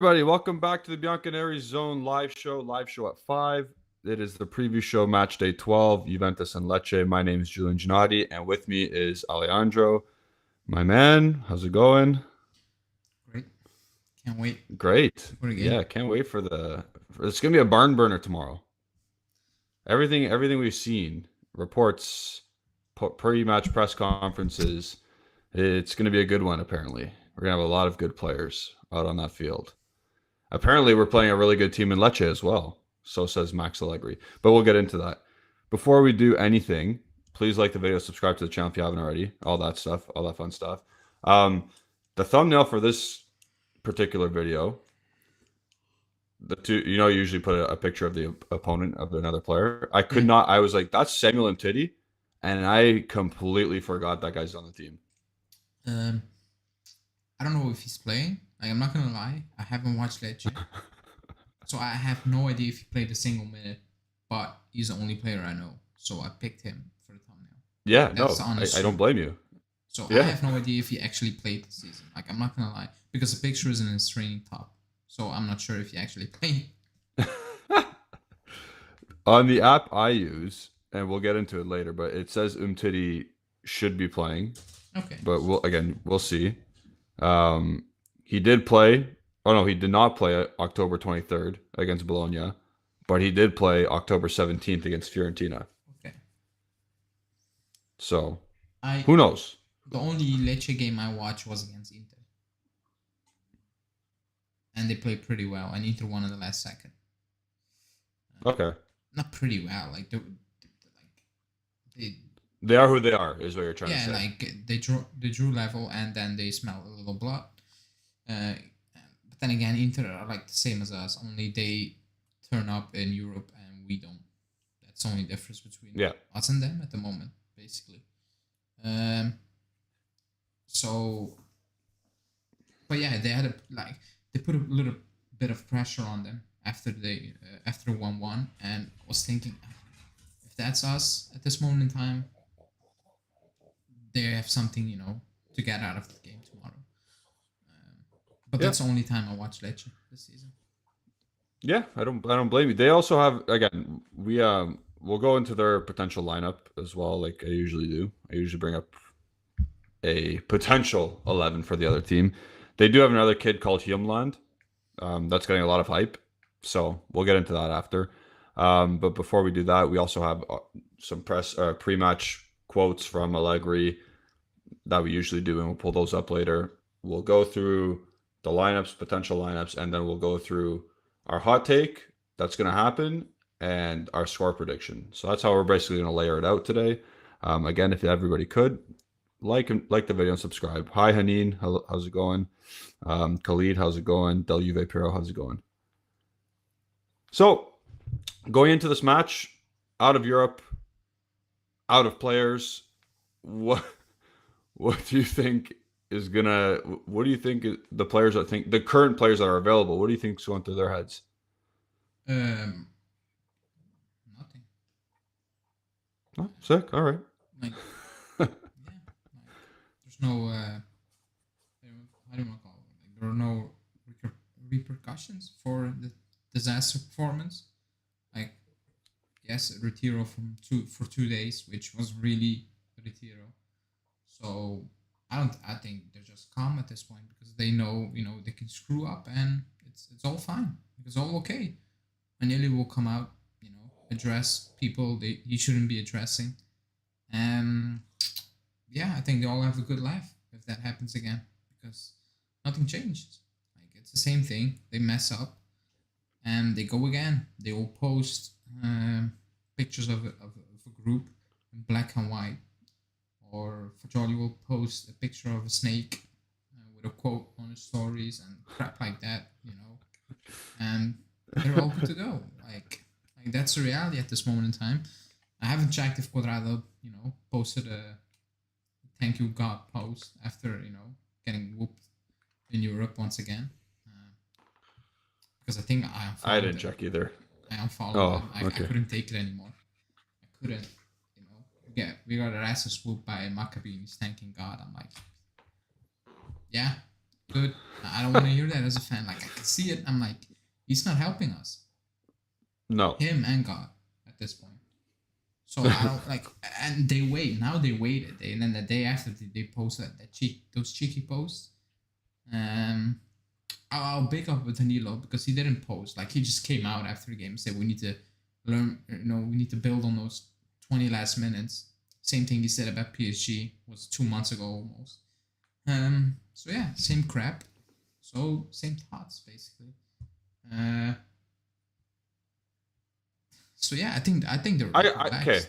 Everybody, welcome back to the Bianconeri live show at 5. It is the preview show, match day 12, Juventus and Lecce. My name is Julian Gennady, and with me is Alejandro. My man, how's it going? Great. Can't wait Great. for the game. Yeah, can't wait it's going to be a barn burner tomorrow. Everything we've seen, reports, pre-match press conferences, it's going to be a good one apparently. We're going to have a lot of good players out on that field. Apparently, we're playing a really good team in Lecce as well. So says Max Allegri. But we'll get into that. Before we do anything, please like the video, subscribe to the channel if you haven't already. All that stuff, all that fun stuff. The thumbnail for this particular video, the two, you usually put a picture of the opponent of another player. I could not. I was like, that's Samuel Umtiti, and I completely forgot that guy's on the team. I don't know if he's playing. Like, I'm not gonna lie, I haven't watched Lecce, so I have no idea if he played a single minute. But he's the only player I know, so I picked him for the thumbnail. Yeah, That's no, I don't blame you. So Yeah. I have no idea if he actually played this season. Like, I'm not gonna lie, because the picture is in his training top, so I'm not sure if he actually played. On the app I use, and we'll get into it later, but it says Umtiti should be playing. Okay. But we'll see. He did play. Oh no, he did not play October 23rd against Bologna, but he did play October 17th against Fiorentina. Okay. So, who knows? The only Lecce game I watched was against Inter. And they played pretty well, and Inter won in the last second. Okay. Not pretty well, like they are who they are, is what you're trying to say. Yeah, like they drew level, and then they smell a little blood. But then again, Inter are like the same as us, only they turn up in Europe and we don't. That's the only difference between us and them at the moment, basically. So, but yeah, they put a little bit of pressure on them after 1-1, and was thinking, if that's us at this moment in time, they have something, to get out of the game tomorrow. But that's the only time I watched Lecce this season. Yeah, I don't blame you. They also have, again, we'll go into their potential lineup as well, like I usually do. I usually bring up a potential 11 for the other team. They do have another kid called Hjemland. That's getting a lot of hype. So we'll get into that after. But before we do that, we also have some pre-match quotes from Allegri that we usually do, and we'll pull those up later. We'll go through the lineups, potential lineups, and then we'll go through our hot take that's going to happen and our score prediction. So that's how we're basically going to layer it out today. Again, if everybody could like the video and subscribe. Hi Hanin, how's it going? Khalid, how's it going? Del Juve Piro, how's it going? So going into this match, out of Europe, out of players, what do you think is gonna? What do you think the players that think the current players that are available? What do you think is going through their heads? Nothing. Oh, sick. All right. Like, yeah, like, there's no. I don't want to call it. Like, there are no repercussions for the disaster performance. Like, yes, retiro for 2 days, which was really retiro. So I think they're just calm at this point because they know, they can screw up and it's all fine. It's all okay. Manili will come out, address people he shouldn't be addressing. Yeah, I think they all have a good life if that happens again because nothing changed. Like, it's the same thing. They mess up and they go again. They will post pictures of a group in black and white, or Fajoli will post a picture of a snake with a quote on his stories and crap like that, and they're all good to go. Like that's the reality at this moment in time. I haven't checked if Quadrado, posted a thank you God post after, getting whooped in Europe once again. Because I think I didn't check either. I unfollowed him. I couldn't take it anymore. I couldn't, we got our asses whooped by Maccabi and he's thanking God. I'm like, yeah, good. I don't want to hear that as a fan. Like I can see it. I'm like, he's not helping us, No. him and God at this point. So I don't like, and they wait. Now they waited, and then the day after they post those cheeky posts. Um, I'll big up with Danilo because he didn't post. Like he just came out after the game and said we need to learn. We need to build on those 20 last minutes. Same thing he said about PSG was 2 months ago almost. So yeah, same crap. So same thoughts basically. So yeah, I think they're Okay.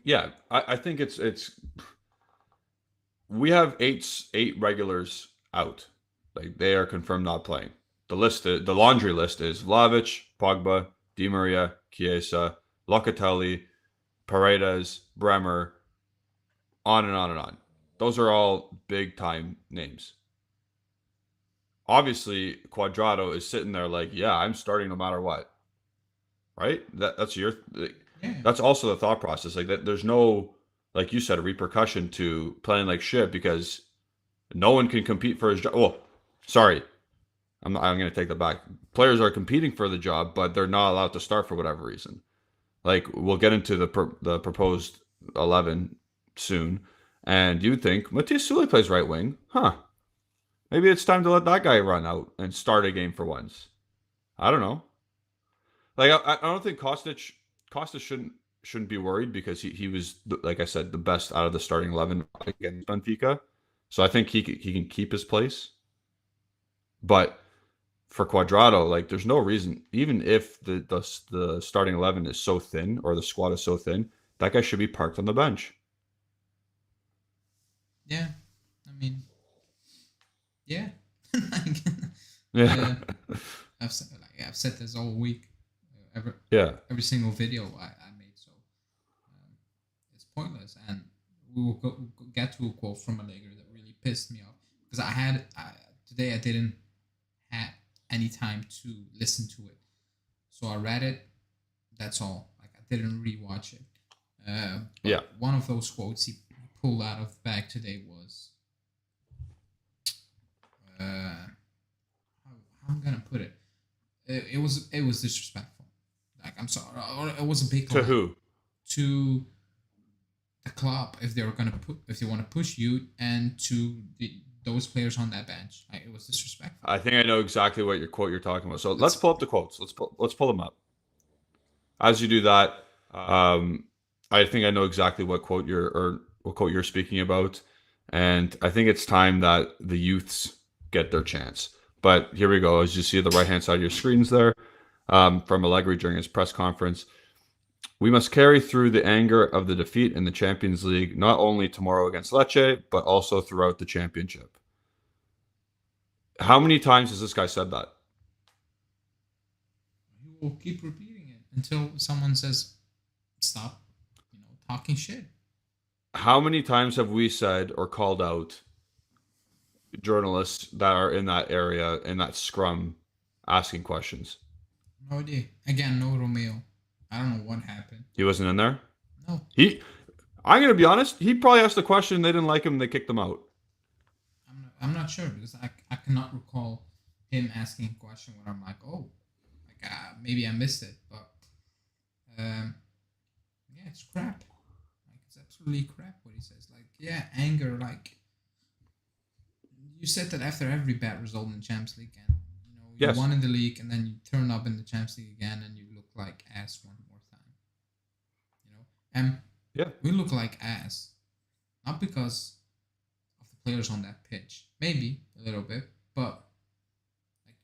Yeah, I think it's we have eight regulars out. Like they are confirmed not playing. The laundry list is Vlahovic, Pogba, Di Maria, Chiesa, Locatelli, Paredes, Bremer, on and on and on. Those are all big time names. Obviously, Quadrado is sitting there like, yeah, I'm starting no matter what. Right? Yeah. That's also the thought process. Like that, there's no, like you said, a repercussion to playing like shit because no one can compete for his job. Oh, sorry, I'm going to take that back. Players are competing for the job, but they're not allowed to start for whatever reason. Like we'll get into the proposed 11 soon, and you'd think Matthias Sule plays right wing, huh? Maybe it's time to let that guy run out and start a game for once. I don't know. Like I don't think Kostic shouldn't be worried because he was, like I said, the best out of the starting 11 against Benfica. So I think he can keep his place. But for Quadrado, like there's no reason, even if the starting 11 is so thin or the squad is so thin, that guy should be parked on the bench. Yeah. I mean, yeah. Like, Yeah. I've said this all week. Yeah. Every single video I made. So it's pointless. And we will get to a quote from Allegri that really pissed me off because today I didn't have any time to listen to it, so I read it. That's all. Like I didn't rewatch it. But Yeah. one of those quotes he pulled out of the bag today was, how I'm gonna put it. It was disrespectful. Like I'm sorry, or it was a big To lie who? to the club if they want to push you and to those players on that bench. Like, it was disrespectful. I think I know exactly what your quote you're talking about. So let's Let's pull up the quotes. Let's pull them up. As you do that, I think I know exactly what quote you're speaking about, and I think it's time that the youths get their chance. But here we go. As you see the right hand side of your screens there, from Allegri during his press conference, we must carry through the anger of the defeat in the Champions League, not only tomorrow against Lecce, but also throughout the championship. How many times has this guy said that? He will keep repeating it until someone says, "Stop, talking shit." How many times have we said or called out journalists that are in that area, in that scrum, asking questions? No idea. Again, no Romeo. I don't know what happened. He wasn't in there? No. I'm going to be honest, he probably asked a question, they didn't like him, they kicked him out. I'm not sure because I cannot recall him asking a question where I'm like, oh, like maybe I missed it, but yeah, it's crap. Like it's absolutely crap what he says. Like yeah, anger. Like you said that after every bad result in the Champions League, and you Yes. won in the league, and then you turn up in the Champions League again, and you look like ass one more time. And Yeah. we look like ass, not because of the players on that pitch, maybe a little bit, but like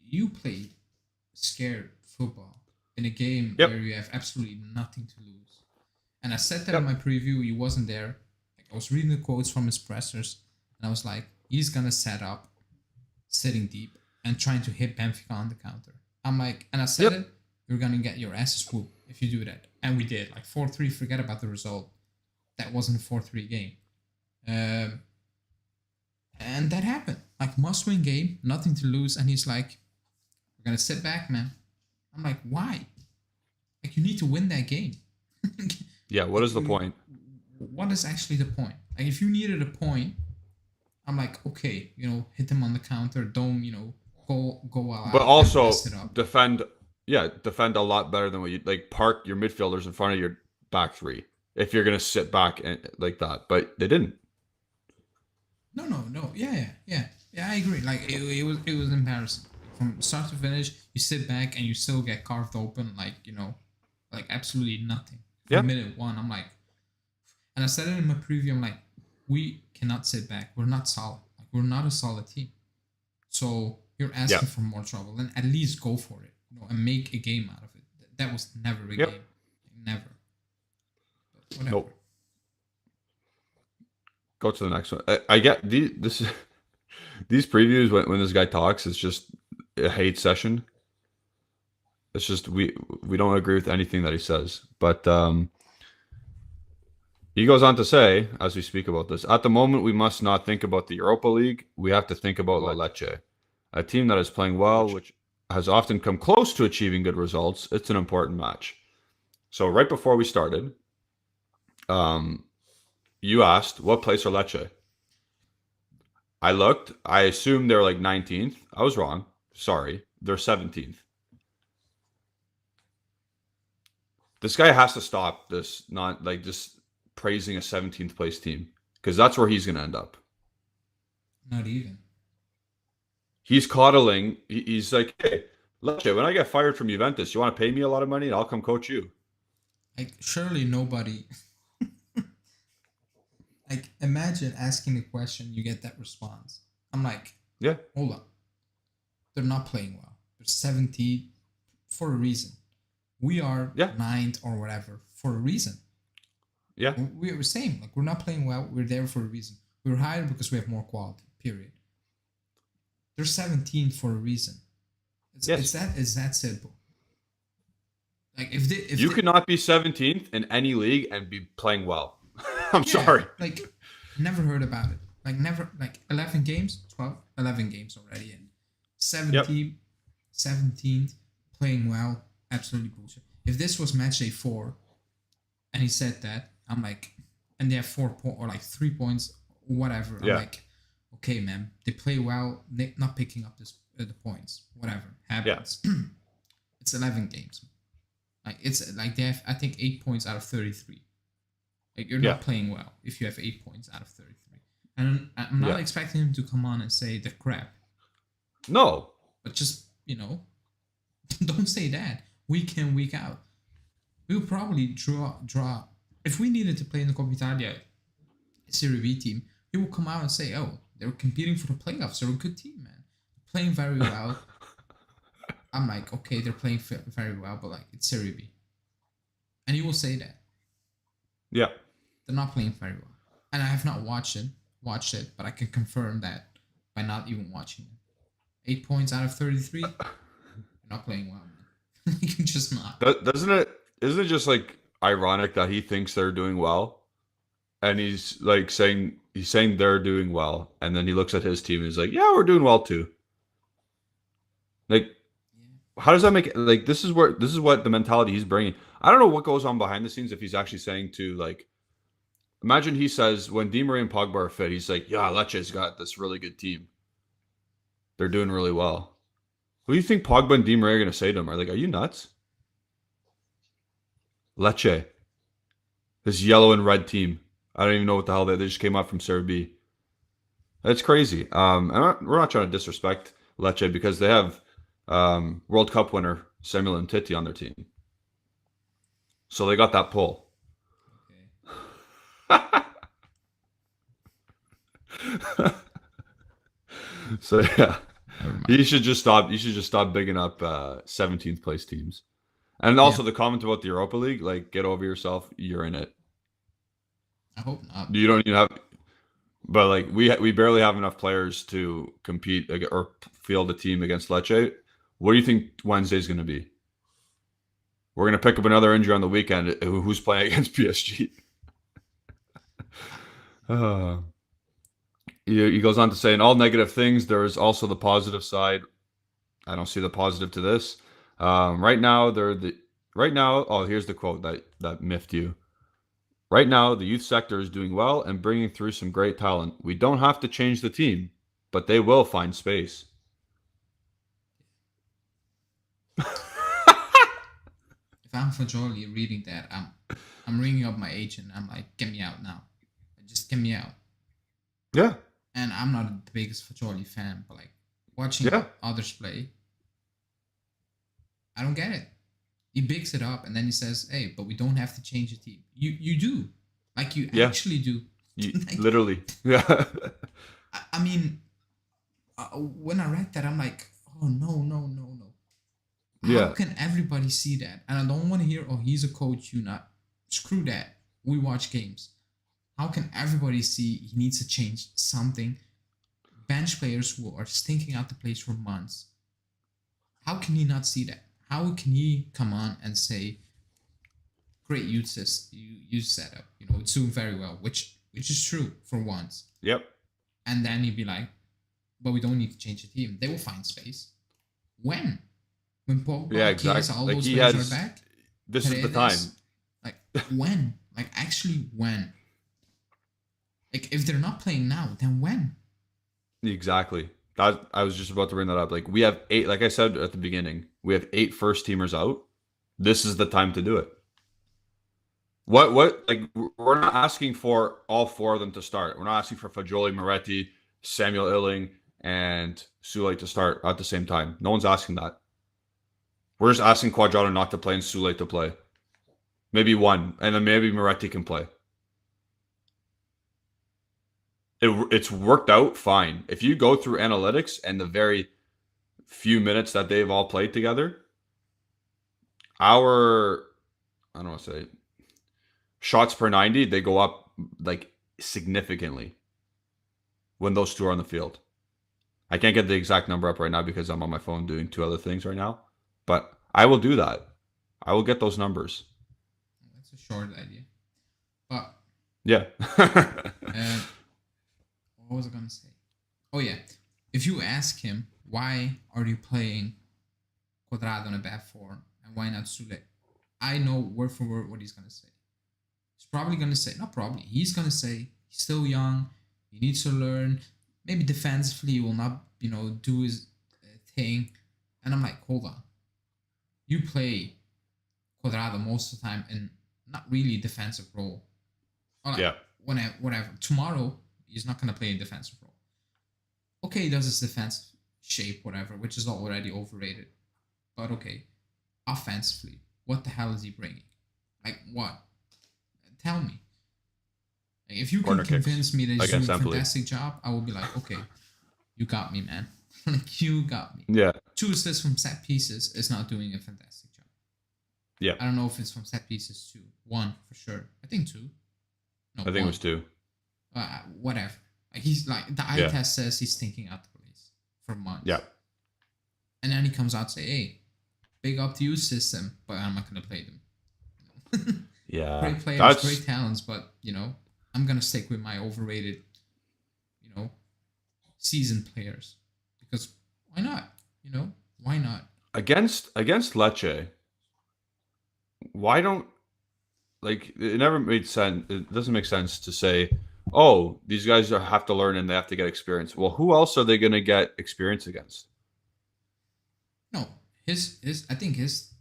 you played scared football in a game Yep. where you have absolutely nothing to lose. And I said that Yep. in my preview. He wasn't there. Like I was reading the quotes from his pressers, and I was like, he's gonna set up, sitting deep, and trying to hit Benfica on the counter. I'm like, and I said Yep. it. You're gonna get your asses whooped if you do that, and we did. Like 4-3. Forget about the result. That wasn't a 4-3 game. And that happened. Like must-win game, nothing to lose, and he's like, "We're gonna sit back, man." I'm like, "Why? Like you need to win that game." Yeah, what is the point? What is actually the point? Like if you needed a point, I'm like, okay, hit them on the counter. Don't go all But out and mess also it up. defend, yeah, defend a lot better than what you like. Park your midfielders in front of your back three if you're gonna sit back and like that. But they didn't. No, no, no. Yeah, yeah, yeah, yeah. I agree. Like it was embarrassing. Like, from start to finish, you sit back and you still get carved open. Like like absolutely nothing Yeah, from minute one. I'm like, and I said it in my preview. I'm like, we cannot sit back. We're not solid. Like we're not a solid team. So you're yeah, asking for more trouble. Then at least go for it. And make a game out of it. That was never a yep. game. Never. But whatever. Nope. Go to the next one. I get this. These previews when this guy talks, it's just a hate session. It's just we don't agree with anything that he says. But he goes on to say, as we speak about this, at the moment we must not think about the Europa League. We have to think about Lecce, a team that is playing well, which has often come close to achieving good results. It's an important match. So right before we started, you asked what place are Lecce. I looked. I assumed they're like 19th. I was wrong. Sorry. They're 17th. This guy has to stop this, not like just praising a 17th place team, because that's where he's going to end up. Not even. He's coddling. He's like, hey, Lecce, when I get fired from Juventus, you want to pay me a lot of money and I'll come coach you. Like surely nobody. Like imagine asking a question, you get that response. I'm like, Yeah. hold up. They're not playing well. They're 70 for a reason. We are Yeah. ninth or whatever for a reason. Yeah. We were same. Like we're not playing well. We're there for a reason. We were hired because we have more quality. Period. They're 17th for a reason. Yes. It's that simple. Like if You they, cannot be 17th in any league and be playing well. I'm yeah, sorry. like never heard about it. Like never, like 11 games, 12, 11 games already in. Yep. 17th, playing well, absolutely bullshit. If this was match day 4 and he said that, I'm like, and they have 4 or like 3 points, whatever. I'm Yeah. like, okay, man, they play well, not picking up the points, whatever happens. Yeah. It's 11 games. Like it's like they have, I think, 8 points out of 33. Like you're not playing well if you have 8 points out of 33. And I'm not expecting him to come on and say the crap. No. But just, don't say that week in, week out. We'll probably draw. If we needed to play in the Coppa Italia Serie B team, he will come out and say, oh, they're competing for the playoffs. They're a good team, man. Playing very well. I'm like, okay, they're playing very well, but like it's Serie B. And he will say that. Yeah. They're not playing very well. And I have not watched it, but I can confirm that by not even watching it. 8 points out of 33, you're not playing well, man. You're just not. Isn't it just like ironic that he thinks they're doing well? And he's like saying they're doing well, and then he looks at his team and he's like, yeah, we're doing well too. Like, how does that make it? Like, this is what the mentality he's bringing. I don't know what goes on behind the scenes if he's actually saying to, like, imagine he says when Di Maria and Pogba are fit, he's like, yeah, Lecce's got this really good team. They're doing really well. Who do you think Pogba and Di Maria are going to say to him? Are you nuts? Lecce. This yellow and red team. I don't even know what the hell they just came up from Serie B. That's crazy. We're not trying to disrespect Lecce because they have World Cup winner Samuel Umtiti on their team. So they got that pull. Okay. So yeah, you should just stop bigging up 17th place teams. And also the comment about the Europa League, like, get over yourself. You're in it. I hope not. You don't even have, but like we barely have enough players to compete or field a team against Lecce. What do you think Wednesday's going to be? We're going to pick up another injury on the weekend. Who's playing against PSG? He goes on to say, in all negative things, there is also the positive side. I don't see the positive to this. Right now, oh, here's the quote that miffed you. Right now, the youth sector is doing well and bringing through some great talent. We don't have to change the team, but they will find space. If I'm Fajoli reading that, I'm ringing up my agent. I'm like, get me out now. Just get me out. Yeah. And I'm not the biggest Fajoli fan, but like watching Yeah. others play, I don't get it. He bigs it up and then he says, "Hey, but we don't have to change the team." You do, like you Yeah. actually do. Like, Literally. Yeah. I mean, when I read that, I'm like, oh no. How Yeah. can everybody see that? And I don't want to hear, oh, he's a coach, you not. Screw that. We watch games. How can everybody see he needs to change something? Bench players who are stinking out the place for months. How can he not see that? How can he come on and say, great youth setup, it's doing very well, which is true for once. Yep. And then he'd be like, but we don't need to change the team. They will find space. When Pogba, Yeah, exactly. Chiesa, all Like those he players has. are back, This is the time. like when? Like actually when? Like if they're not playing now, then when? Exactly. That I was just about to bring that up. Like we have 8. Like I said at the beginning, we have 8 first teamers out. This is the time to do it. What? Like we're not asking for all 4 of them to start. We're not asking for Fagioli, Moretti, Samuel Illing, and Sule to start at the same time. No one's asking that. We're just asking Quadrado not to play and Sule to play. Maybe one, and then maybe Moretti can play. It's worked out fine. If you go through analytics and the very few minutes that they've all played together, I don't want to say shots per 90, they go up like significantly when those 2 are on the field. I can't get the exact number up right now because I'm on my phone doing 2 other things right now, but I will do that. I will get those numbers. That's a short idea. But yeah. What was I gonna say? Oh yeah, if you ask him why are you playing Quadrado in a bad form and why not Sule, I know word for word what he's gonna say. He's probably gonna say, not probably, he's gonna say he's still young, he needs to learn. Maybe defensively he will not, do his thing. And I'm like, hold on, you play Quadrado most of the time in not really defensive role. Or like, yeah. Whatever. Tomorrow he's not gonna play a defensive role. Okay, he does his defensive shape, whatever, which is already overrated. But okay, offensively, what the hell is he bringing? Like what? Tell me. Like, if you Corner can convince me that he's doing a Empoli. fantastic job, I will be like, okay, you got me, man. Like you got me. Yeah. 2 assists from set pieces is not doing a fantastic job. Yeah. I don't know if it's from set pieces 2. 1 for sure. I think 2. No, I think 1. it was 2. Whatever. Like he's like the eye test says he's thinking out the place for months. Yeah. And then he comes out and say, "Hey, big up to you system, but I'm not gonna play them." Yeah. Great players, great talents, but I'm gonna stick with my overrated, seasoned players because why not? Why not? Against Lecce, why don't it never made sense. It doesn't make sense to say, oh, these guys have to learn and they have to get experience. Well, who else are they going to get experience against? No, I think his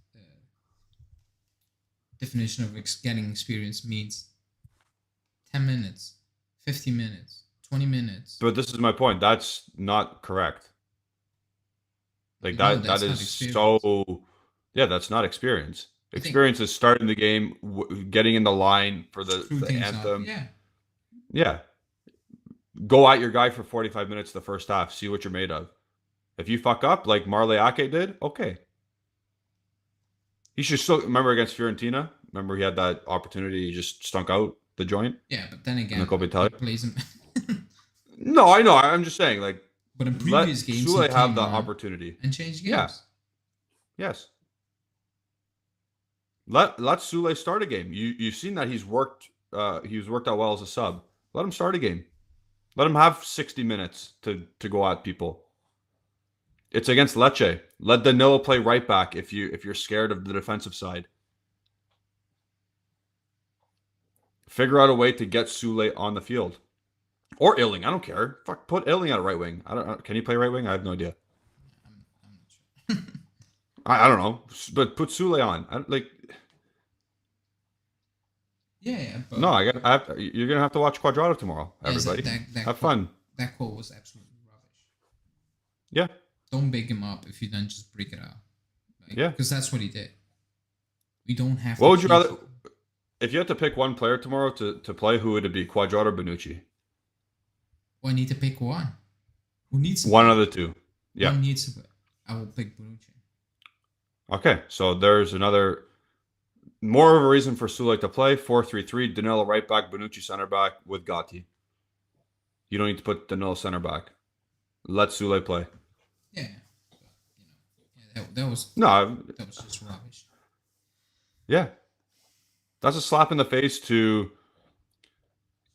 definition of getting experience means 10 minutes, 50 minutes, 20 minutes. But this is my point. That's not correct. Like that is so. Yeah, that's not experience. Experience is starting the game, getting in the line for the anthem. Yeah. Yeah. Go at your guy for 45 minutes the first half. See what you're made of. If you fuck up like Marley Ake did, okay. He should still remember against Fiorentina. Remember he had that opportunity. He just stunk out the joint. Yeah, but then again, he plays him. No, I know. I'm just saying, like. But in previous games, Sule have the opportunity and change games. Yeah. Yes. Let Sule start a game. You've seen that he's worked out well as a sub. Let him start a game. Let him have 60 minutes to go at people. It's against Lecce. Let Danilo play right back if you're scared of the defensive side. Figure out a way to get Sule on the field. Or Illing. I don't care. Fuck, put Illing at right wing. I don't. Can he play right wing? I have no idea. I'm not sure. I don't know. But put Sule on. Yeah, but No, you're gonna have to watch Quadrado tomorrow, yes, everybody. that Have quote, fun. that quote was absolutely rubbish. Yeah. Don't big him up if you don't just break it out. Yeah. Because that's what he did. We don't have. What would you rather? If you had to pick one player tomorrow to play, who would it be? Quadrado or Bonucci? Well, I need to pick one. Who needs to one pick? of the two? Yeah. One needs to pick. I will pick Bonucci. Okay, so there's another more of a reason for Sule to play. 4-3-3. Danilo right back, Bonucci center back with Gatti. You don't need to put Danilo center back. Let Sule play. Yeah, that was just rubbish. Yeah, that's a slap in the face to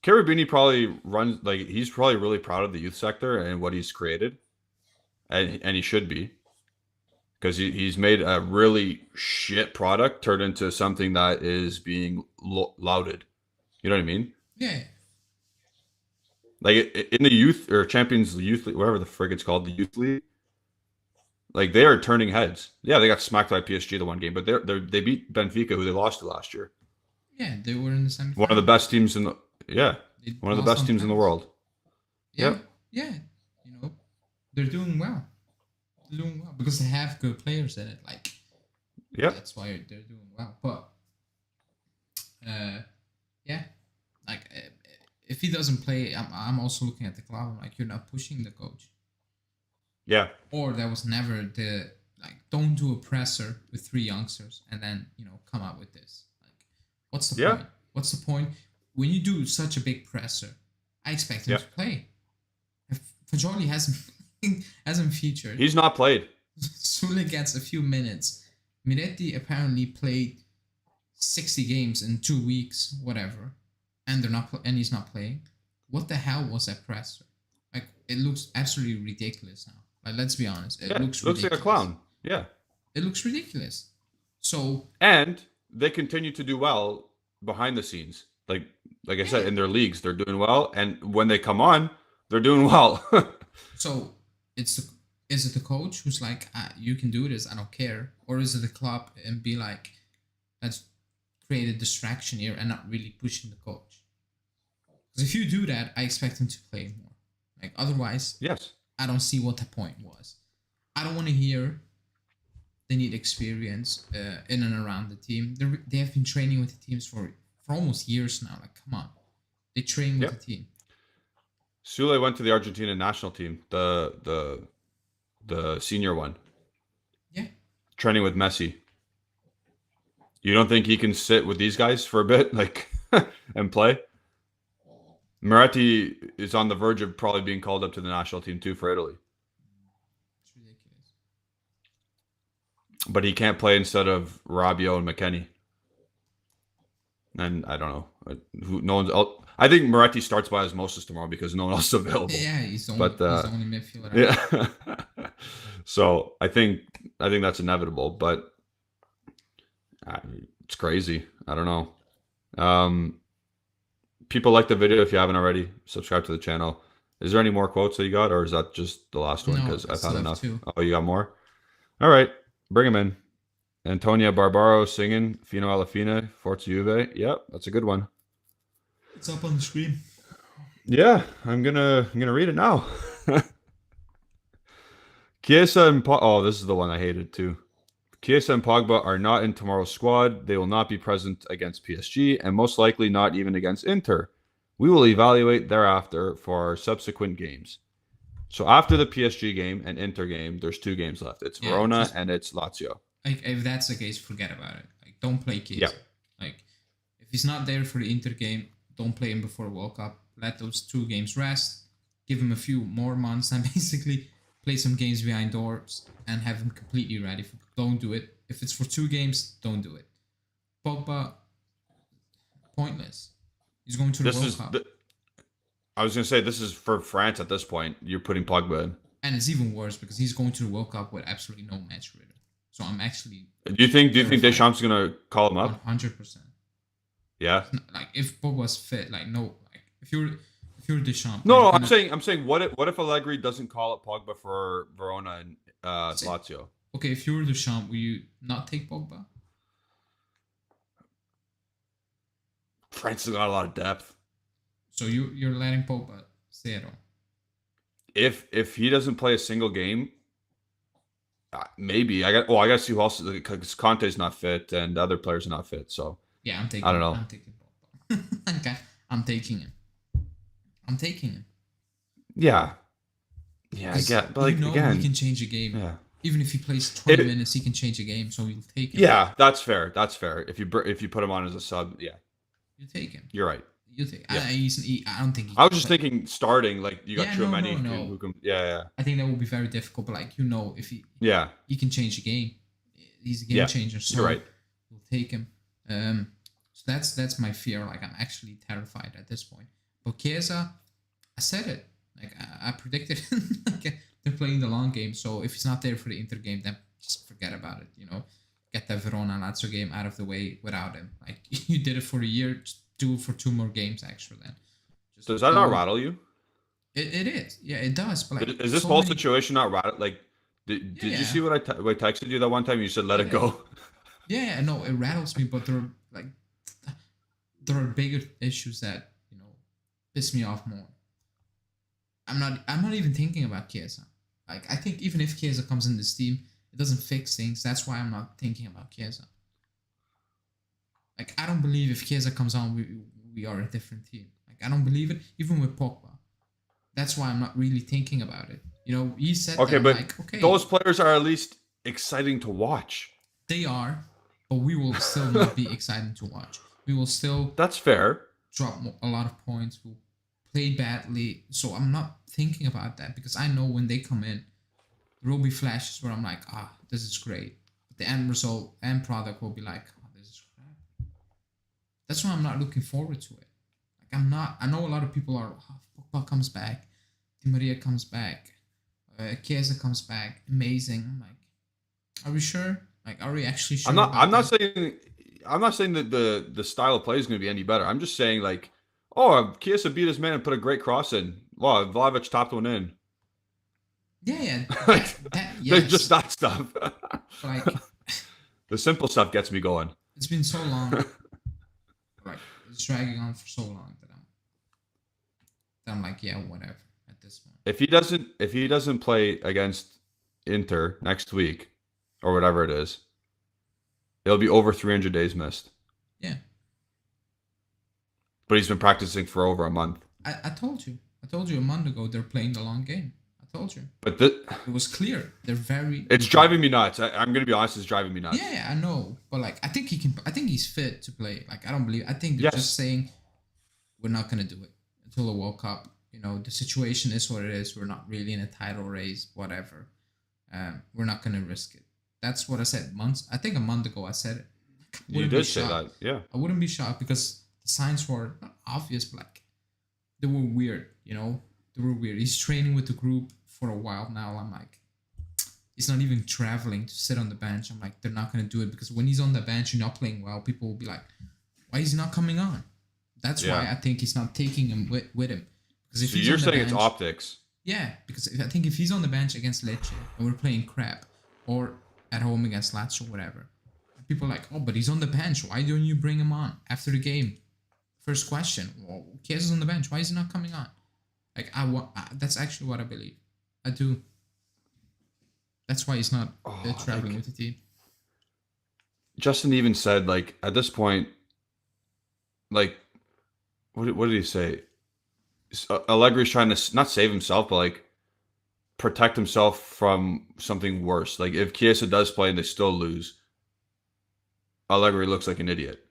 Carabini. Probably runs he's probably really proud of the youth sector and what he's created, and he should be, because he's made a really shit product turn into something that is being lauded. You know what I mean? Yeah. Like in the youth or Champions Youth League, whatever the frig it's called, the youth league. Like they are turning heads. Yeah, they got smacked by PSG the one game, but they beat Benfica, who they lost to last year. Yeah, they were in the semifinals. One of the best teams in the one of the best teams in the world. Yeah, yeah. They're doing well. They're doing well because they have good players in it. That's why they're doing well. But if he doesn't play, I'm also looking at the club. I'm like, you're not pushing the coach. Yeah. Or that was never don't do a presser with 3 youngsters and then, come out with this. What's the point? What's the point? When you do such a big presser, I expect him to play. If Fajoli hasn't featured. He's not played. Sule gets a few minutes. Miretti apparently played 60 games in 2 weeks, whatever. And he's not playing. What the hell was that presser? It looks absolutely ridiculous now. Let's be honest. It looks like a clown. Yeah. It looks ridiculous. So. And they continue to do well behind the scenes. Like I said, in their leagues, they're doing well. And when they come on, they're doing well. So is it the coach who's like, you can do this, I don't care? Or is it the club and be like, let's create a distraction here and not really pushing the coach? Because if you do that, I expect him to play more. Otherwise, yes, I don't see what the point was. I don't want to hear they need experience in and around the team. They have been training with the teams for almost years now. Come on. They train with the team. Sule went to the Argentina national team, the senior one. Yeah. Training with Messi. You don't think he can sit with these guys for a bit, and play? Moretti is on the verge of probably being called up to the national team too for Italy. It's ridiculous. But he can't play instead of Rabiot and McKennie. And I don't know. I think Moretti starts by osmosis tomorrow because no one else is available. Yeah, he's the only midfielder. Yeah. So I think that's inevitable, but it's crazy. I don't know. People like the video. If you haven't already, subscribe to the channel. Is there any more quotes that you got, or is that just the last one? Because I've had enough. Oh, you got more? All right. Bring them in. Antonia Barbaro singing Fino alla fine, Forza Juve. Yep, that's a good one. It's up on the screen. Yeah, I'm gonna read it now. Chiesa and this is the one I hated too. Chiesa and Pogba are not in tomorrow's squad. They will not be present against PSG and most likely not even against Inter. We will evaluate thereafter for our subsequent games. So after the PSG game and Inter game, there's 2 games left. It's Verona and it's Lazio. If that's the case, forget about it. Don't play Chiesa. Yeah. If he's not there for the Inter game, don't play him before the World Cup. Let those 2 games rest. Give him a few more months and basically play some games behind doors and have him completely ready. Don't do it. If it's for 2 games, don't do it. Pogba, pointless. He's going to the World Cup. I was going to say, this is for France at this point. You're putting Pogba in. And it's even worse because he's going to the World Cup with absolutely no match rhythm. So I'm actually... Do you think Deschamps is going to call him up? 100%. Yeah. Like if Pogba's fit, like no, like if you're Deschamps, No, you're no, gonna I'm saying, what if Allegri doesn't call up Pogba for Verona and say, Lazio? okay, if you were Deschamps, will you not take Pogba? France has got a lot of depth. So you're letting Pogba zero. If he doesn't play a single game, maybe I got to see who else, because Conte's not fit and the other players are not fit. So Yeah, I don't know. I'm taking Pogba. Okay, I'm taking him. I'm taking him. Yeah, I get, but like again, he can change a game. yeah, Even if he plays 20 minutes, he can change a game. So you'll take him. Yeah, that's fair. That's fair. If you put him on as a sub, yeah, you take him. You're right. You take. Yeah. I don't think. I was just thinking starting, like you got Tchouameni no. who can. Yeah. I think that will be very difficult, but like if he he can change the game, he's a game changer. So you're right. We'll take him. So that's my fear. Like I'm actually terrified at this point. But Chiesa, I said it. Like I predicted. Like, they're playing the long game. So if he's not there for the Inter game, then just forget about it. Get that Verona Lazio game out of the way without him. Like you did it for a year. Just do it for 2 more games extra. Then. Does that not rattle you? It is. Yeah, it does. But like, is this whole situation not rattle? Like, did you see what I texted you that one time? You said let it go. Yeah, no, it rattles me. But there are bigger issues that piss me off more. I'm not even thinking about Chiesa. Like I think even if Chiesa comes in this team, it doesn't fix things. That's why I'm not thinking about Chiesa. Like I don't believe if Chiesa comes on, we are a different team. Like I don't believe it, even with Pogba. That's why I'm not really thinking about it. He said those players are at least exciting to watch. They are, but we will still not be exciting to watch. We will still. That's fair. Drop a lot of points. We'll play badly. So I'm not thinking about that because I know when they come in, there will be flashes where I'm like, this is great. But the end result, end product will be like, this is crap. That's why I'm not looking forward to it. Like I'm not. I know a lot of people are. Pogba comes back, Di Maria comes back, Chiesa comes back. Amazing. I'm like, are we sure? Like, are we actually sure? I'm not saying that the style of play is going to be any better. I'm just saying like, Chiesa beat his man and put a great cross in. Wow, Vlahovic topped one in. Yeah. Yes. Just that stuff. Like the simple stuff gets me going. It's been so long. Like it's dragging on for so long that I'm like, yeah, whatever. At this point, if he doesn't play against Inter next week or whatever it is, it'll be over 300 days missed. Yeah. But he's been practicing for over a month. I told you a month ago they're playing the long game. I told you. But it was clear. They're very. It's driving me nuts. I'm gonna be honest. It's driving me nuts. Yeah, I know. But like, I think he can. I think he's fit to play. Like, I don't believe. I think they're just saying we're not gonna do it until the World Cup. The situation is what it is. We're not really in a title race. Whatever. We're not gonna risk it. That's what I said I think a month ago I said it. You did say that, yeah. I wouldn't be shocked because the signs were not obvious, but like they were weird, They were weird. He's training with the group for a while now. I'm like, he's not even traveling to sit on the bench. I'm like, they're not going to do it because when he's on the bench and not playing well, people will be like, why is he not coming on? That's why I think he's not taking him with him. Because so you're saying it's optics. Yeah, because I think if he's on the bench against Lecce and we're playing crap, or at home against Lazio or whatever, people are like, but he's on the bench. Why don't you bring him on after the game? First question. Well, Chiesa's on the bench. Why is he not coming on? Like, that's actually what I believe. I do. That's why he's not traveling with the team. Justin even said, like, at this point, like, what did he say? Allegri's trying to not save himself, but like protect himself from something worse. Like if Chiesa does play and they still lose, Allegri looks like an idiot.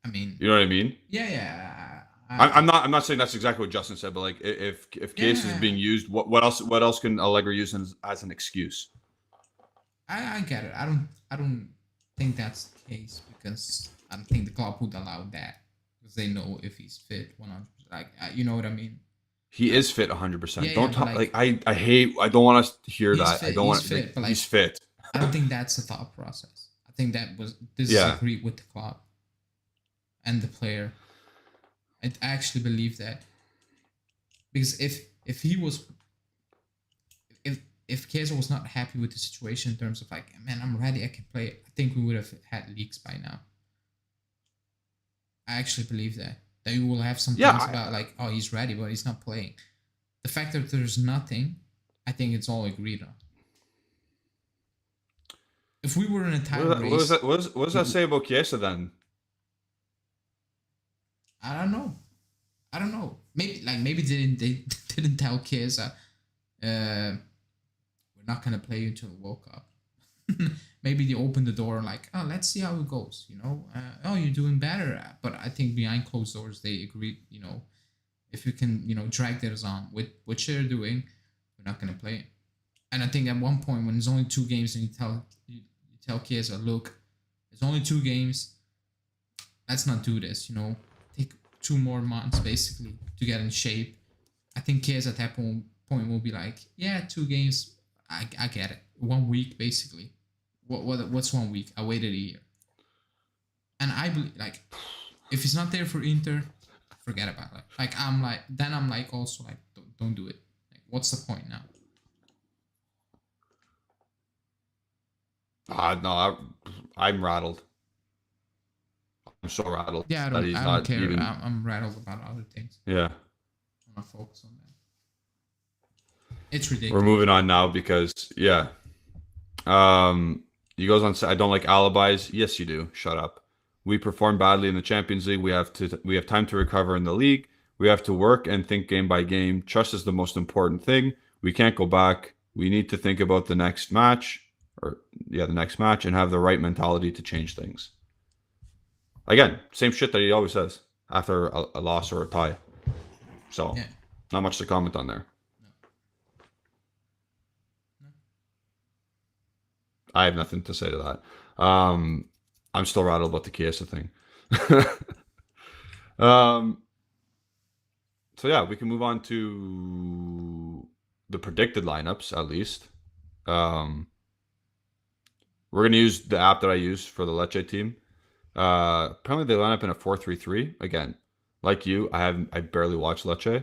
I mean, you know what I mean? Yeah. I'm not saying that's exactly what Justin said, but like if Chiesa is being used, what else can Allegri use as an excuse? I get it. I don't think that's the case because I don't think the club would allow that. Because they know if he's fit 100%. Like, you know what I mean? He is fit 100%. Don't talk like I don't want us to hear that. Fit, I don't want fit, like, he's fit. I don't think that's the thought process. I think that was disagreed with the club. and the player. I actually believe that, because if he was if Chiesa was not happy with the situation in terms of like, man, I'm ready, I can play, I think we would have had leaks by now. I actually believe that you will have some things about like, oh, he's ready, but he's not playing. The fact that there's nothing, I think it's all agreed on. If we were in a title race, what does that say about Chiesa then? I don't know. Maybe they didn't tell Chiesa, we're not gonna play you until the World Cup. Maybe they opened the door like, oh, let's see how it goes. Oh, you're doing better. But I think behind closed doors they agreed. If you can, drag this on with what they're doing, we're not gonna play it. And I think at one point when there's only 2 games and you tell Chiesa, look, there's only 2 games. Let's not do this. Take 2 more months basically to get in shape. I think Chiesa at that point will be like, yeah, 2 games. I get it. 1 week basically. What's 1 week? I waited a year. And I believe, like, if he's not there for Inter, forget about it. Like I'm like also like, don't do it. Like, what's the point now? No, I'm rattled. I'm so rattled. Yeah, I don't care. I'm rattled about other things. Yeah. I'm gonna focus on that. It's ridiculous. We're moving on now because he goes on. I don't like alibis. Yes, you do. Shut up. We performed badly in the Champions League. We have time to recover in the league. We have to work and think game by game. Trust is the most important thing. We can't go back. We need to think about the next match, the next match, and have the right mentality to change things. Again, same shit that he always says after a loss or a tie. So, not much to comment on there. No. I have nothing to say to that. I'm still rattled about the Chiesa thing. So yeah, we can move on to the predicted lineups at least. We're gonna use the app that I use for the Lecce team. Apparently they line up in a 4-3-3. Again, like you, I barely watched Lecce.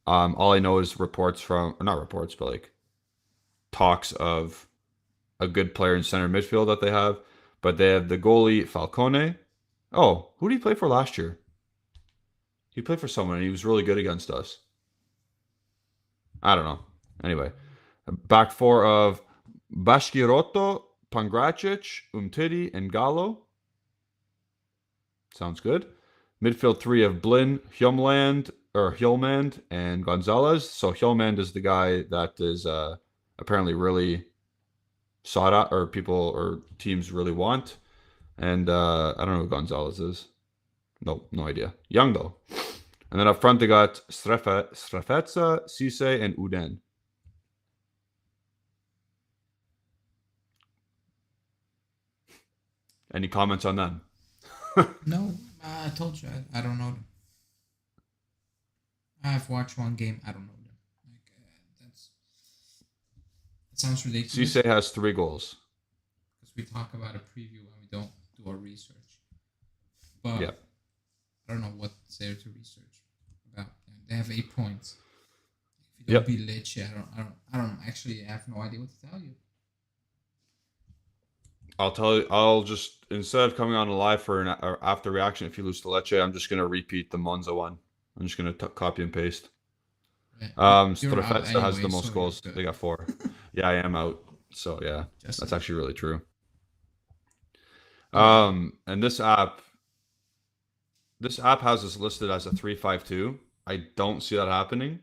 All I know is not reports, but like talks of a good player in center midfield that they have. But they have the goalie Falcone. Oh, who did he play for last year? He played for someone and he was really good against us. I don't know. Anyway, back 4 of Bashkirotto, Pangracic, Umtiti, and Gallo. Sounds good. Midfield 3 of Blin, Hjulmand, and Gonzalez. So Hjulmand is the guy that is apparently really sought out, or people or teams really want. And I don't know who Gonzalez is. No idea. Young though. And then up front they got Strefezza, Cisse, and Uden. Any comments on them? No, I told you I don't know them. I've watched 1 game. I don't know them. That sounds ridiculous. Cisse has 3 goals. Because we talk about a preview and we don't do our research. But I don't know what's there to research about. They have 8 points. If you don't beat Lecce, I don't actually have no idea what to tell you. I'll tell you. I'll just, instead of coming on live for an after reaction, if you lose to Lecce, I'm just gonna repeat the Monza one. I'm just gonna copy and paste. Strefezza has the most goals. They got 4. Yeah, I am out. So yeah, that's actually really true. And this app has us listed as a 3-5-2. I don't see that happening.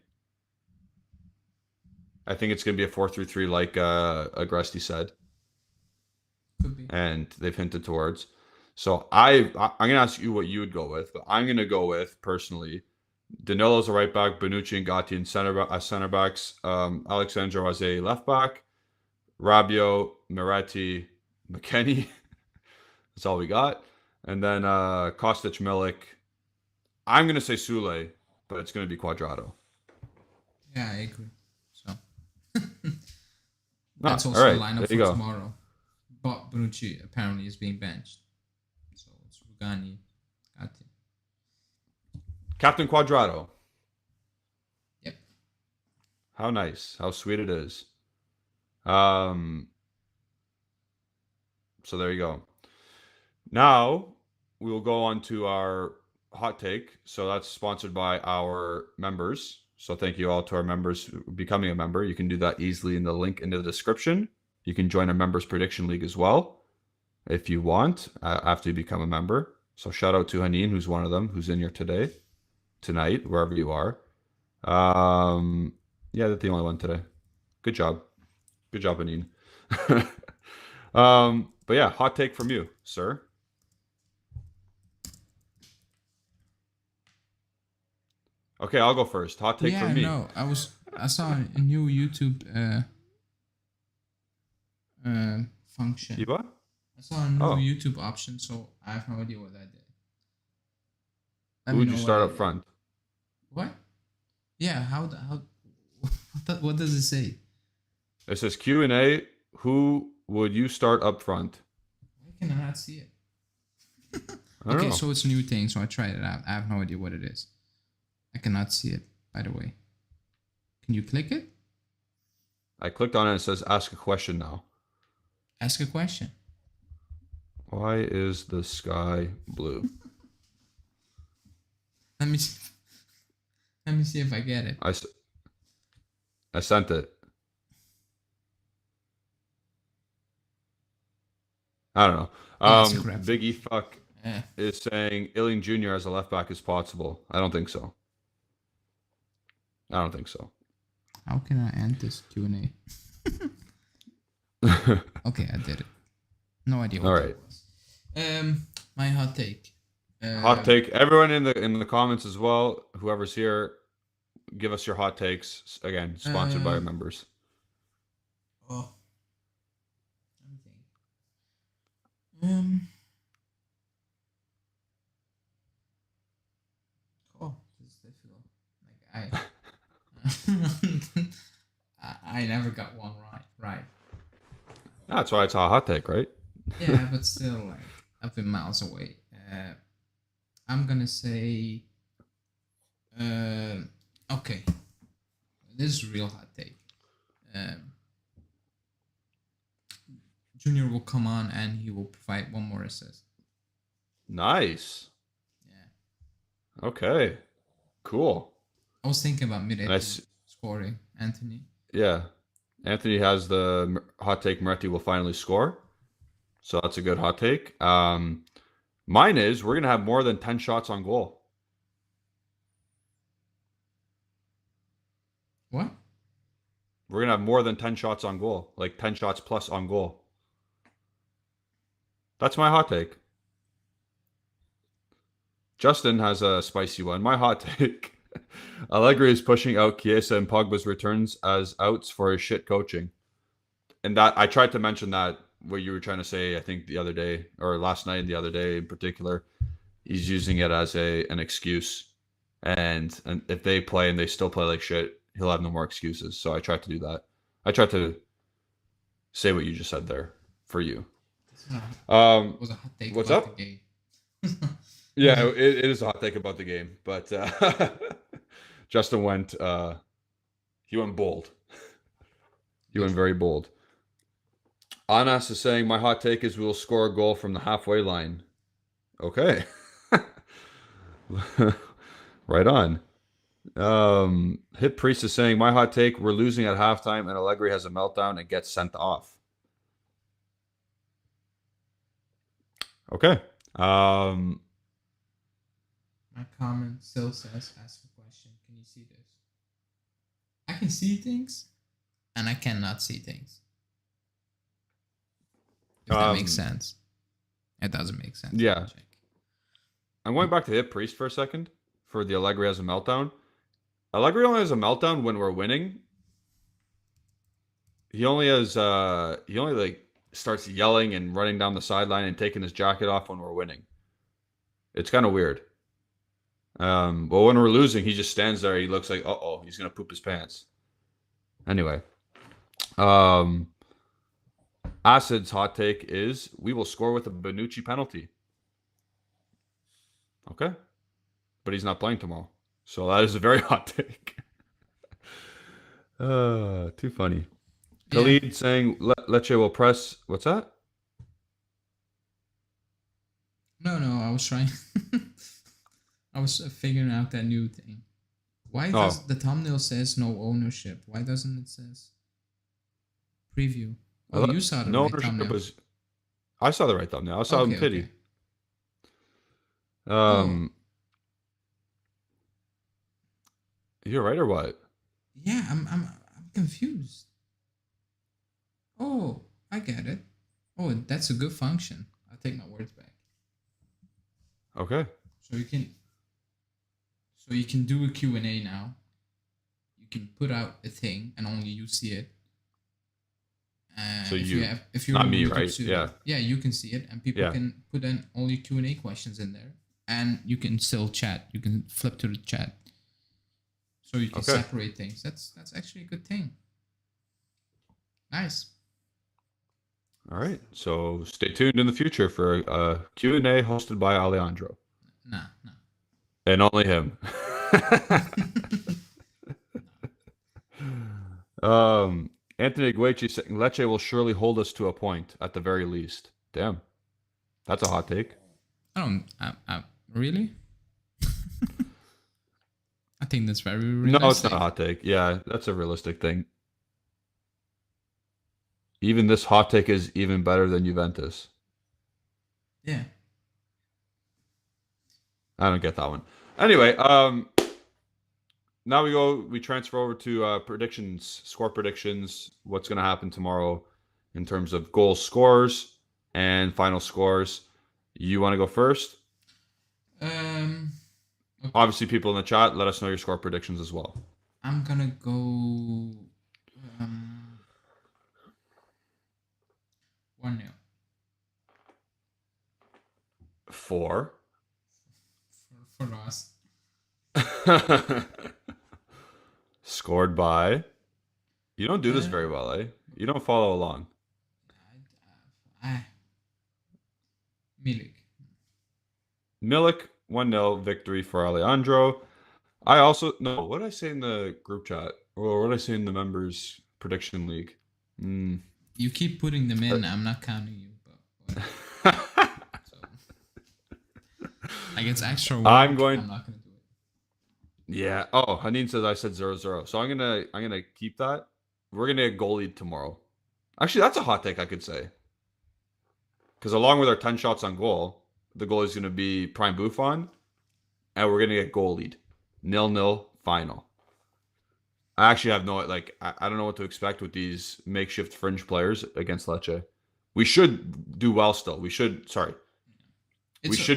I think it's gonna be a 4-3-3, like Agresti said. Could be. And they've hinted towards. So I'm gonna ask you what you would go with, but I'm gonna go with personally Danilo's a right back, Bonucci and Gatti in center backs, Alexandro as a left back, Rabiot, Moretti, McKennie. That's all we got. And then Kostic, Milik. I'm gonna say Sule, but it's gonna be Quadrado. Yeah, I agree. So that's also the lineup for tomorrow. But Bonucci apparently is being benched. So it's Rugani, Gatti. Captain Quadrado. Yep. How nice. How sweet it is. So there you go. Now we will go on to our hot take. So that's sponsored by our members. So thank you all to our members becoming a member. You can do that easily in the link in the description. You can join our members prediction league as well if you want after you become a member. So shout out to Haneen, who's one of them, who's in here tonight, wherever you are. Yeah, that's the only one today. Good job, Haneen. But yeah, hot take from you, sir. Okay, I'll go first. Hot take from me. No, I saw a new YouTube function. Iba? I saw a new YouTube option, so I have no idea what that did. Who would you start up front? What? Yeah, what does it say? It says Q&A. Who would you start up front? Why can I not see it? I don't know. So it's a new thing, so I tried it out. I have no idea what it is. I cannot see it, by the way. Can you click it? I clicked on it and it says ask a question now. Ask a question. Why is the sky blue? Let me see. Let me see if I get it. I sent it. I don't know. Big E fuck is saying Illing Jr. as a left back is possible. I don't think so. How can I end this Q&A? Okay, I did it. No idea what that was. My hot take. Hot take. Everyone in the comments as well. Whoever's here, give us your hot takes. Again, sponsored by our members. Oh. Let me think. Oh, this is difficult. Like I never got one right. That's why it's a hot take, right? Yeah, but still, like, I've been miles away. I'm gonna say, okay, this is a real hot take. Junior will come on and he will provide one more assist. Nice. Yeah. Okay. Cool. I was thinking about Milik scoring, Anthony. Yeah. Anthony has the hot take Moretti will finally score. So that's a good hot take. Mine is we're going to have more than 10 shots on goal. What? We're going to have more than 10 shots on goal. Like 10 shots plus on goal. That's my hot take. Justin has a spicy one. My hot take. Allegri is pushing out Chiesa and Pogba's returns as outs for his shit coaching. And that I tried to mention that what you were trying to say, I think the other day or last night and the other day in particular, he's using it as an excuse. And if they play and they still play like shit, he'll have no more excuses. So I tried to do that. I tried to say what you just said there for you. Was a hot take what's about up? The game. Yeah, it is a hot take about the game, but Justin went bold. He went very bold. Anas is saying my hot take is we will score a goal from the halfway line. Okay. Right on. Hit Priest is saying my hot take, we're losing at halftime and Allegri has a meltdown and gets sent off. Okay. My comment still says ask a question. Can you see this? I can see things and I cannot see things. If that makes sense. It doesn't make sense. Yeah. I'm going back to Hit Priest for a second for the Allegri has a meltdown. Allegri only has a meltdown when we're winning. He only starts yelling and running down the sideline and taking his jacket off when we're winning. It's kind of weird. But when we're losing, he just stands there. He looks like, uh-oh, he's going to poop his pants. Anyway. Acid's hot take is we will score with a Bonucci penalty. Okay. but he's not playing tomorrow. So that is a very hot take. Too funny. Yeah. Khalid saying Lecce will press. What's that? No, I was trying. I was figuring out that new thing. Why Oh. does the thumbnail says no ownership? Why doesn't it says preview? Oh, you saw the no right ownership thumbnail. was. I saw the right thumbnail. I saw him pity. Oh. You're right or what? Yeah, I'm confused. Oh, I get it. Oh, that's a good function. I'll take my words back. Okay. So you can do a Q&A now. You can put out a thing and only you see it. So if you're not a me, YouTube right? student, yeah, you can see it, and people can put in only Q&A questions in there, and you can still chat. You can flip to the chat, so you can separate things. That's actually a good thing. Nice. All right. So stay tuned in the future for a Q&A hosted by Alejandro. Nah. And only him. Anthony Guechi saying Lecce will surely hold us to a point at the very least. Damn. That's a hot take. Really? I think that's very realistic. No, it's not a hot take. Yeah, that's a realistic thing. Even this hot take is even better than Juventus. Yeah. I don't get that one. Anyway, now we transfer over to predictions, score predictions, what's going to happen tomorrow in terms of goal scores and final scores. You want to go first? Okay. Obviously, people in the chat, let us know your score predictions as well. I'm going to go 1-0. 4. For us. Scored by. You don't do this very well, eh? You don't follow along. Milik, 1-0 victory for Alejandro. I also what did I say in the group chat? Or what did I say in the members prediction league? You keep putting them in. I'm not counting you, but like it's extra work. I'm not gonna do it. Yeah. Oh, Hanin says I said 0-0. So I'm gonna keep that. We're gonna get goal lead tomorrow. Actually, that's a hot take I could say. Because along with our 10 shots on goal, the goal is gonna be Prime Buffon, and we're gonna get goal lead. 0-0 final. I actually have I don't know what to expect with these makeshift fringe players against Lecce. We should do well still. We should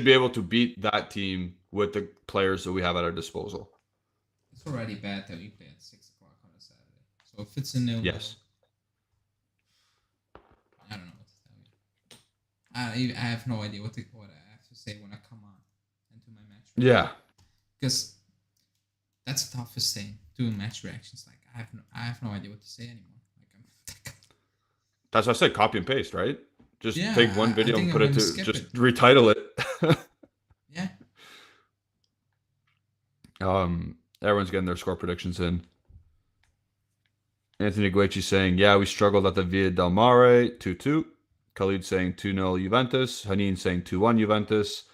be able to beat that team with the players that we have at our disposal. It's already bad that we play at 6 o'clock on a Saturday. So if it's a 0-0, yes. I don't know what to tell you. I have no idea what I have to say when I come on into my match. Yeah. Because that's the toughest thing, doing match reactions. Like I have no idea what to say anymore. That's what I said, copy and paste, right? Just take one video and put it to just retitle it. Yeah. Everyone's getting their score predictions in. Anthony Guechi saying, yeah, we struggled at the Via del Mare, 2-2. Khalid saying 2-0 Juventus. Hanin saying 2-1 Juventus.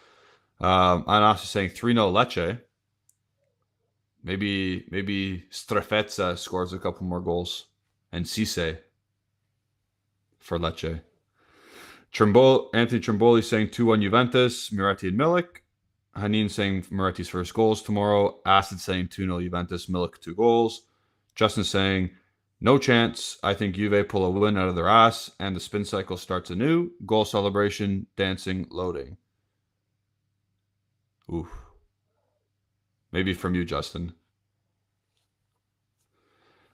Anas is saying 3-0 Lecce. Maybe Strefezza scores a couple more goals. And Cisse for Lecce. Anthony Trimboli saying 2-1 Juventus. Miretti and Milik. Hanin saying Miretti's first goals tomorrow. Acid saying 2-0 Juventus. Milik 2 goals. Justin saying no chance. I think Juve pull a win out of their ass and the spin cycle starts anew. Goal celebration, dancing, loading. Oof. Maybe from you, Justin.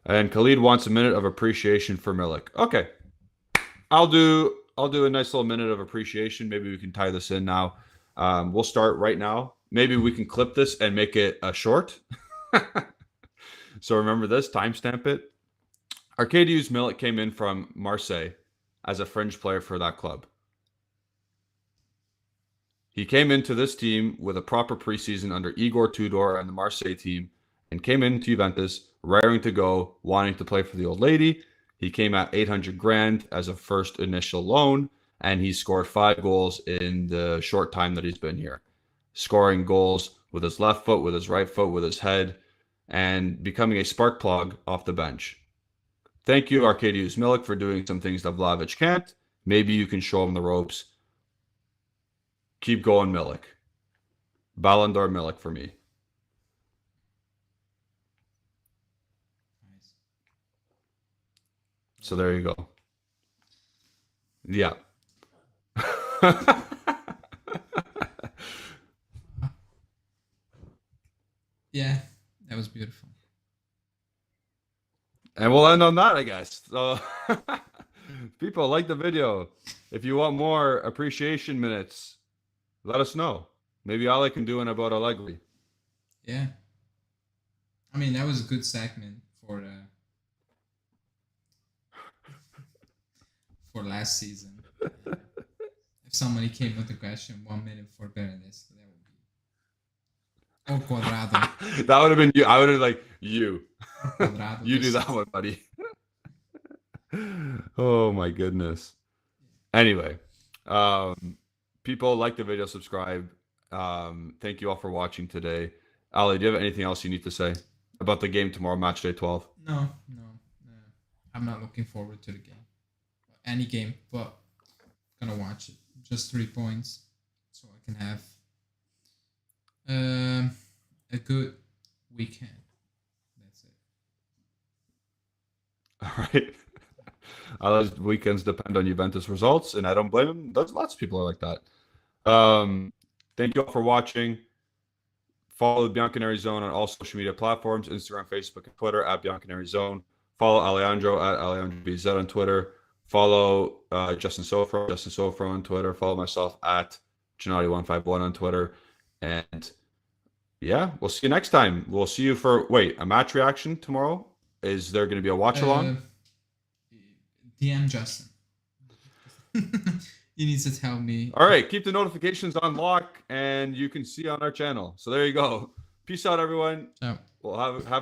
And Khalid wants a minute of appreciation for Milik. Okay. I'll do a nice little minute of appreciation. Maybe we can tie this in now. We'll start right now. Maybe we can clip this and make it a short. So remember this, timestamp it. Arkadiusz Milik came in from Marseille as a fringe player for that club. He came into this team with a proper preseason under Igor Tudor and the Marseille team and came into Juventus raring to go, wanting to play for the old lady. He came at 800 grand as a first initial loan, and he scored 5 goals in the short time that he's been here. Scoring goals with his left foot, with his right foot, with his head, and becoming a spark plug off the bench. Thank you, Arkadiusz Milik, for doing some things that Vlahovic can't. Maybe you can show him the ropes. Keep going, Milik. Ballon d'Or Milik for me. Nice. So there you go. Yeah. Yeah, that was beautiful. And we'll end on that, I guess. So, people, like the video. If you want more appreciation minutes, let us know. Maybe Ale can do one about Allegri. Yeah. I mean, that was a good segment for last season. If somebody came with a question 1 minute for Berenice, that would be. Or Quadrado. That would have been you. I would have like you. Quadrado. You do that one, buddy. Oh my goodness. Anyway, people, like the video, subscribe. Thank you all for watching today. Ali, do you have anything else you need to say about the game tomorrow, match day 12? No. I'm not looking forward to the game. Any game, but I'm gonna watch it. Just 3 points, so I can have a good weekend. That's it. All right. Ala's weekends depend on Juventus results, and I don't blame him. There's lots of people are like that. Thank you all for watching. Follow the Bianconeri Zone on all social media platforms, Instagram, Facebook, and Twitter at Bianconeri Zone. Follow Alejandro at AlejandroBZ on Twitter. Follow Justin Sofro on Twitter. Follow myself at Gennady151 on Twitter. And yeah, we'll see you next time. We'll see you for, a match reaction tomorrow? Is there going to be a watch along? DM Justin. He needs to tell me. All right, keep the notifications on lock, and you can see on our channel. So there you go. Peace out, everyone. Ciao. We'll have